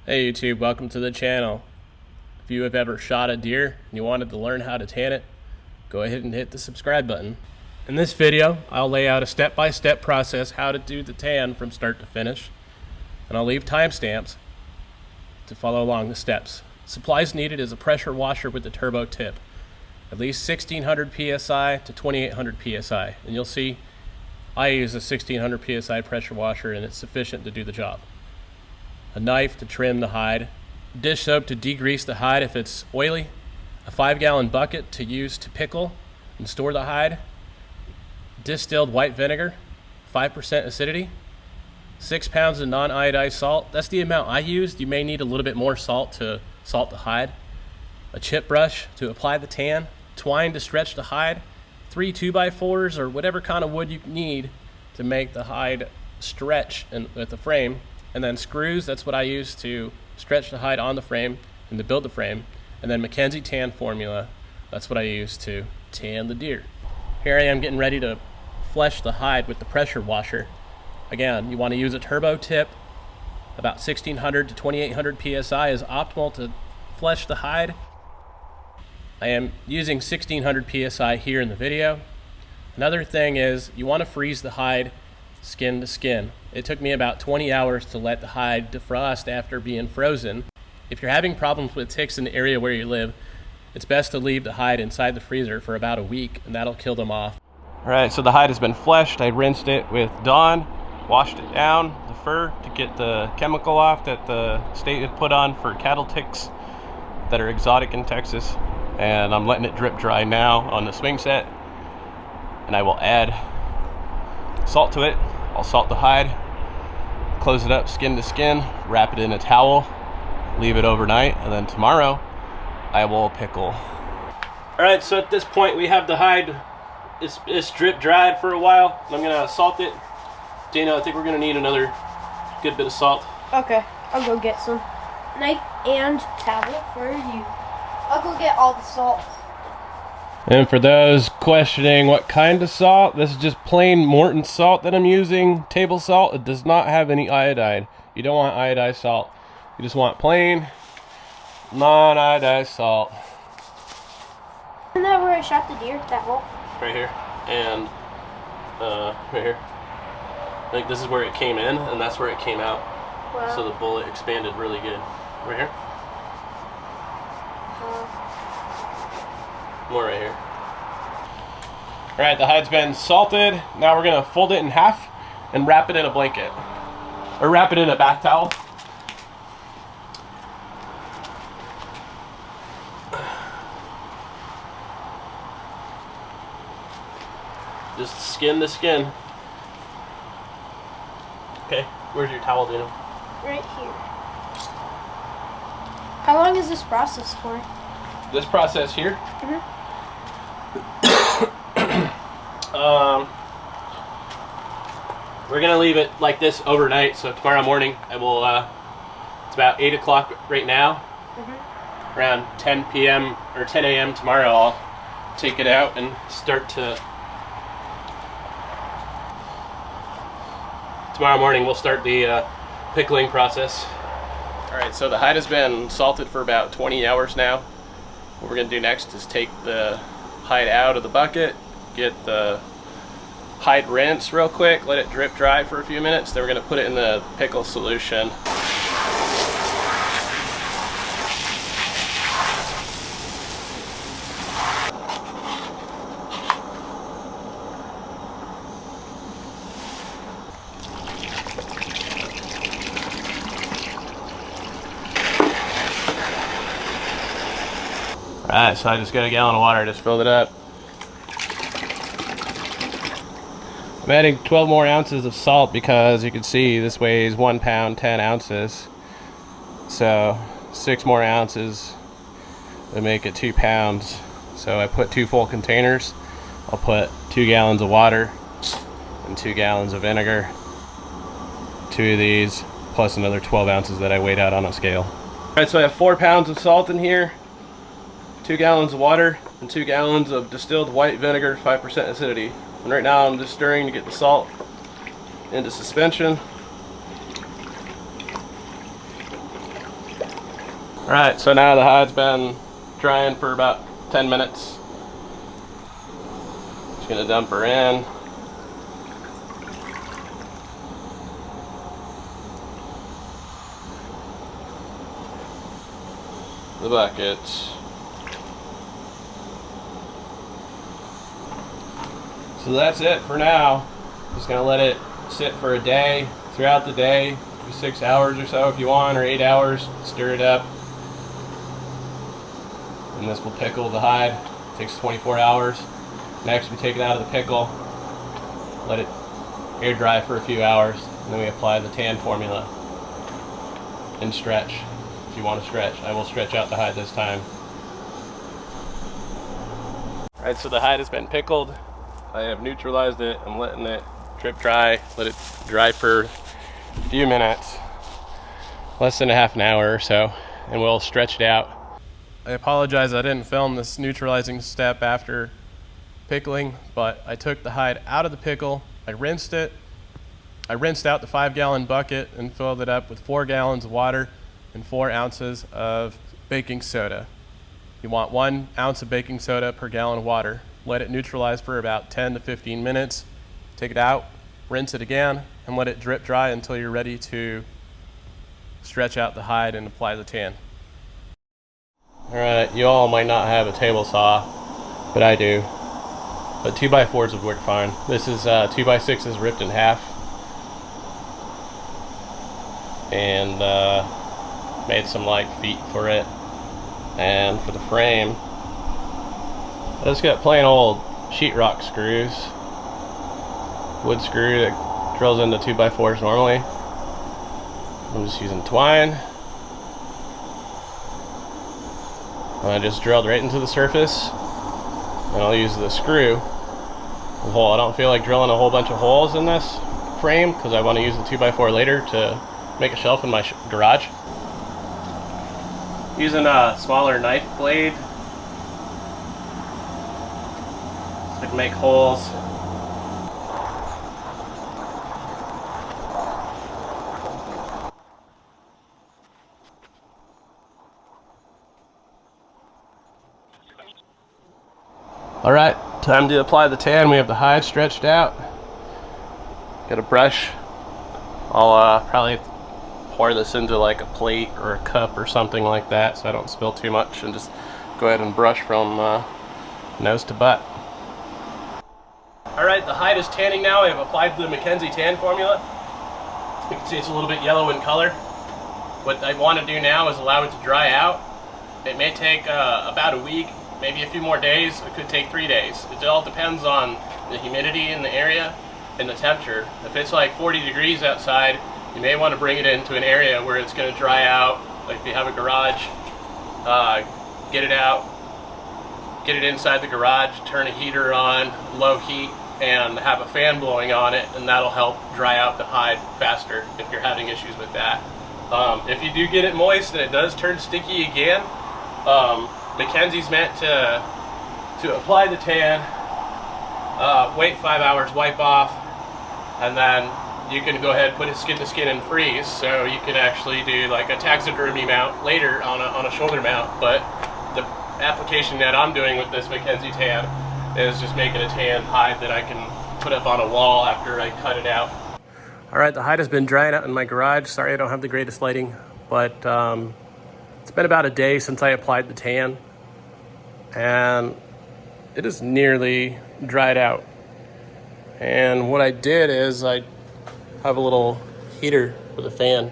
Hey YouTube, welcome to the channel. If you have ever shot a deer and you wanted to learn how to tan it, go ahead and hit the subscribe button. In this video, I'll lay out a step-by-step process how to do the tan from start to finish, and I'll leave timestamps to follow along the steps. Supplies needed is a pressure washer with the turbo tip, at least 1600 psi to 2800 psi, and you'll see I use a 1600 psi pressure washer and it's sufficient to do the job. A knife to trim the hide, dish soap to degrease the hide if it's oily, a 5-gallon bucket to use to pickle and store the hide, distilled white vinegar, 5% acidity, 6 pounds of non-iodized salt. That's the amount I used. You may need a little bit more salt to salt the hide, a chip brush to apply the tan, twine to stretch the hide, 3 2x4s or whatever kind of wood you need to make the hide stretch with the frame, and then screws. That's what I use to stretch the hide on the frame and to build the frame, and then Mackenzie tan formula. That's what I use to tan the deer. Here I am getting ready to flesh the hide with the pressure washer. Again, you want to use a turbo tip. About 1600 to 2800 psi is optimal to flesh the hide. I am using 1600 psi here in the video. Another thing is you want to freeze the hide skin to skin. It took me about 20 hours to let the hide defrost after being frozen. If you're having problems with ticks in the area where you live, it's best to leave the hide inside the freezer for about a week, and that'll kill them off. Alright, so the hide has been fleshed. I rinsed it with Dawn, washed it down, the fur, to get the chemical off that the state had put on for cattle ticks that are exotic in Texas. And I'm letting it drip dry now on the swing set, and I will add salt to it. I'll salt the hide, close it up skin to skin, wrap it in a towel, leave it overnight, and then tomorrow I will pickle. Alright, so at this point we have the hide. It's drip dried for a while. I'm gonna salt it. Dana, I think we're gonna need another good bit of salt. Okay, I'll go get some. Knife and towel for you. I'll go get all the salt. And for those questioning what kind of salt, this is just plain Morton salt that I'm using, table salt. It does not have any iodide. You don't want iodized salt. You just want plain, non-iodized salt. Isn't that where I shot the deer, that hole? Right here, and right here. I think this is where it came in, and that's where it came out. Wow. So the bullet expanded really good. Right here? More right here. Alright, the hide's been salted. Now we're gonna fold it in half and wrap it in a blanket. Or wrap it in a bath towel. Just skin to skin. Okay, where's your towel, Dana? Right here. How long is this process for? This process here? We're gonna leave it like this overnight, so tomorrow morning I will, it's about 8 o'clock right now. Around 10 p.m. or 10 a.m. tomorrow I'll take it out and start to, tomorrow morning we'll start the pickling process. Alright, so the hide has been salted for about 20 hours now. What we're going to do next is take the hide out of the bucket, get the hide rinsed real quick, let it drip dry for a few minutes, then we're going to put it in the pickle solution. Alright, so I just got a gallon of water, I just filled it up. I'm adding 12 more ounces of salt because you can see this weighs 1 pound 10 ounces. So 6 more ounces would make it 2 pounds. So I put 2 full containers. I'll put 2 gallons of water and 2 gallons of vinegar. 2 of these plus another 12 ounces that I weighed out on a scale. Alright, so I have 4 pounds of salt in here, 2 gallons of water, and 2 gallons of distilled white vinegar, 5% acidity. And right now I'm just stirring to get the salt into suspension. Alright, so now the hide's been drying for about 10 minutes. Just gonna dump her in. The bucket. So that's it for now. Just gonna let it sit for a day, throughout the day, 6 hours or so if you want, or 8 hours. Stir it up. And this will pickle the hide. It takes 24 hours. Next we take it out of the pickle, let it air dry for a few hours, and then we apply the tan formula and stretch. If you want to stretch, I will stretch out the hide this time. Alright, so the hide has been pickled. I have neutralized it. I'm letting it drip dry, let it dry for a few minutes, less than a half an hour or so, and we'll stretch it out. I apologize I didn't film this neutralizing step after pickling, but I took the hide out of the pickle, I rinsed it, I rinsed out the 5-gallon bucket and filled it up with 4 gallons of water and 4 ounces of baking soda. You want 1 ounce of baking soda per gallon of water. Let it neutralize for about 10 to 15 minutes. Take it out, rinse it again, and let it drip dry until you're ready to stretch out the hide and apply the tan. Alright, you all might not have a table saw, but I do. But 2x4s would work fine. This is 2x6s ripped in half. And made some like feet for it. And for the frame, I just got plain old sheetrock screws. Wood screw that drills into 2x4s normally. I'm just using twine. And I just drilled right into the surface, and I'll use the screw hole. I don't feel like drilling a whole bunch of holes in this frame because I want to use the 2x4 later to make a shelf in my garage. Using a smaller knife blade, so I can make holes. Alright, time to apply the tan. We have the hide stretched out. Got a brush. I'll probably pour this into like a plate or a cup or something like that so I don't spill too much, and just go ahead and brush from nose to butt. Alright, the hide is tanning now. I have applied the Mackenzie tan formula. You can see it's a little bit yellow in color. What I want to do now is allow it to dry out. It may take about a week, maybe a few more days. It could take 3 days. It all depends on the humidity in the area and the temperature. If it's like 40 degrees outside, you may want to bring it into an area where it's going to dry out. Like if you have a garage, get it out, get it inside the garage, turn a heater on, low heat, and have a fan blowing on it, and that'll help dry out the hide faster if you're having issues with that. If you do get it moist and it does turn sticky again, Mackenzie's meant to apply the tan, wait 5 hours, wipe off, and then you can go ahead, put it skin to skin and freeze. So you can actually do like a taxidermy mount later on a shoulder mount. But the application that I'm doing with this Mackenzie tan is just making a tan hide that I can put up on a wall after I cut it out. Alright, the hide has been drying out in my garage. Sorry I don't have the greatest lighting, but it's been about a day since I applied the tan, and it is nearly dried out. And what I did is I have a little heater with a fan,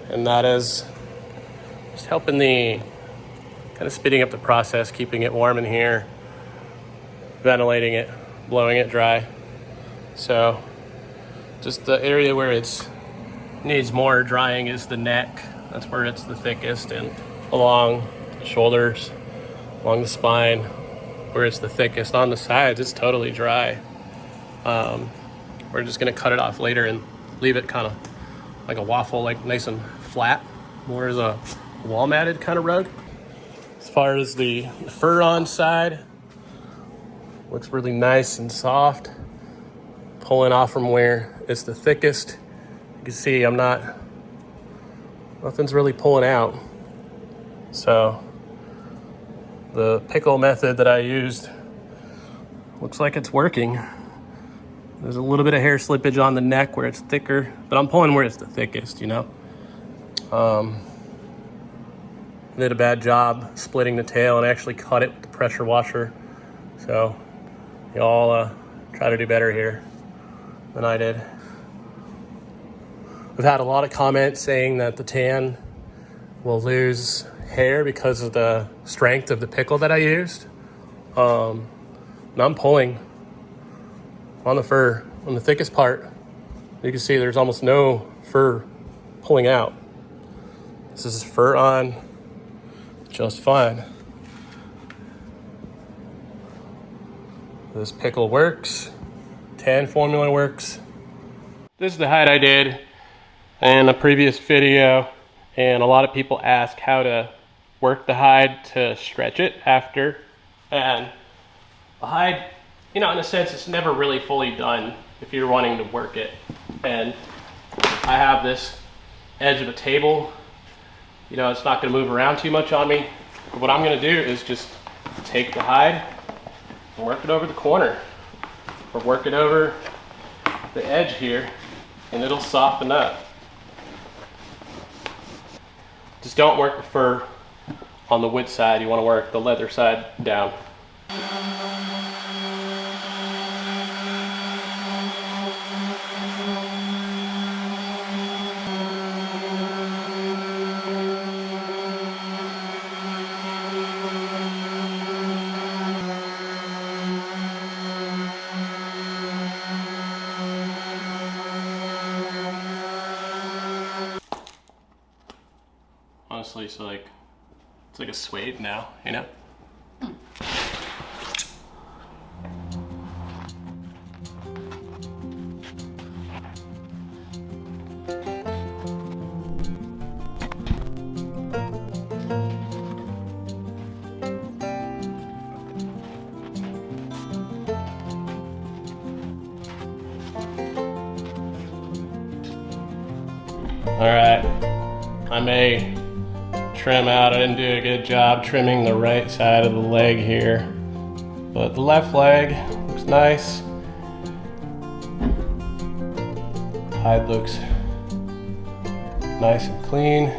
and that is just helping kind of speeding up the process, keeping it warm in here, ventilating it, blowing it dry. So just the area where it needs more drying is the neck. That's where it's the thickest, and along the shoulders, along the spine, where it's the thickest. On the sides, it's totally dry. We're just gonna cut it off later and leave it kind of like a waffle, like nice and flat, more as a wall matted kind of rug. As far as the fur on side, looks really nice and soft, pulling off from where it's the thickest. You can see nothing's really pulling out. So the pickle method that I used looks like it's working. There's a little bit of hair slippage on the neck where it's thicker, but I'm pulling where it's the thickest, you know? Did a bad job splitting the tail and actually cut it with the pressure washer. So y'all try to do better here than I did. We've had a lot of comments saying that the tan will lose hair because of the strength of the pickle that I used. And I'm pulling on the fur, on the thickest part. You can see there's almost no fur pulling out. This is fur on just fine. This pickle works. Tan formula works. This is the hide I did in a previous video, and a lot of people ask how to work the hide to stretch it after. And the hide, you know, in a sense, it's never really fully done if you're wanting to work it. And I have this edge of a table. You know, it's not gonna move around too much on me. But what I'm gonna do is just take the hide and work it over the corner, or work it over the edge here, and it'll soften up. Just don't work the fur on the wood side. You wanna work the leather side down. Honestly, so like, it's like a suede now, you know? All right, I may trim out. I didn't do a good job trimming the right side of the leg here, but the left leg looks nice. Hide looks nice and clean.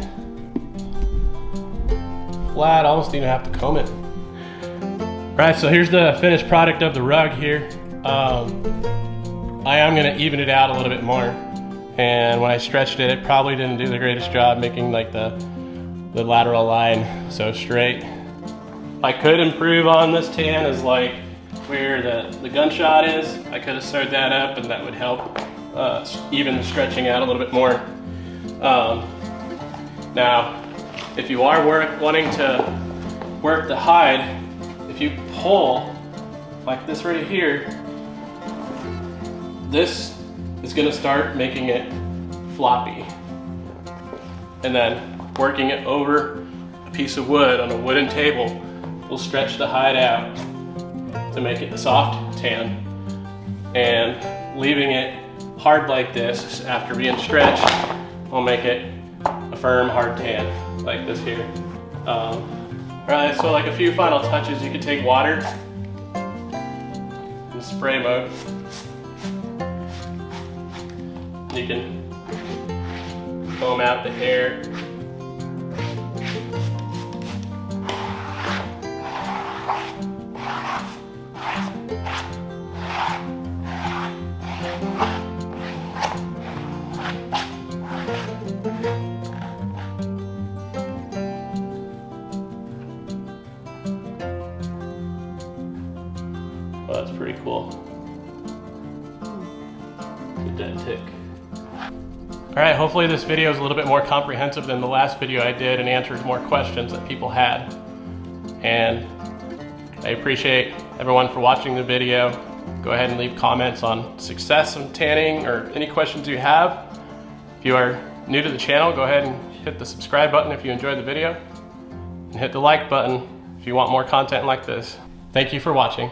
Flat, almost even have to comb it. All right, so here's the finished product of the rug here. I am gonna even it out a little bit more. And when I stretched it, it probably didn't do the greatest job making like the lateral line so straight. I could improve on this tan is like where the gunshot is. I could have sewed that up, and that would help even the stretching out a little bit more. Now, if you are wanting to work the hide, if you pull like this right here, this is gonna start making it floppy. And then working it over a piece of wood on a wooden table will stretch the hide out to make it a soft tan. And leaving it hard like this after being stretched will make it a firm, hard tan like this here. Right, so like a few final touches, you could take water in spray mode. You can comb out the hair. Well, that's pretty cool. Get that tick. All right, hopefully this video is a little bit more comprehensive than the last video I did and answers more questions that people had. And I appreciate everyone for watching the video. Go ahead and leave comments on success of tanning or any questions you have. If you are new to the channel, go ahead and hit the subscribe button if you enjoyed the video, and hit the like button if you want more content like this. Thank you for watching.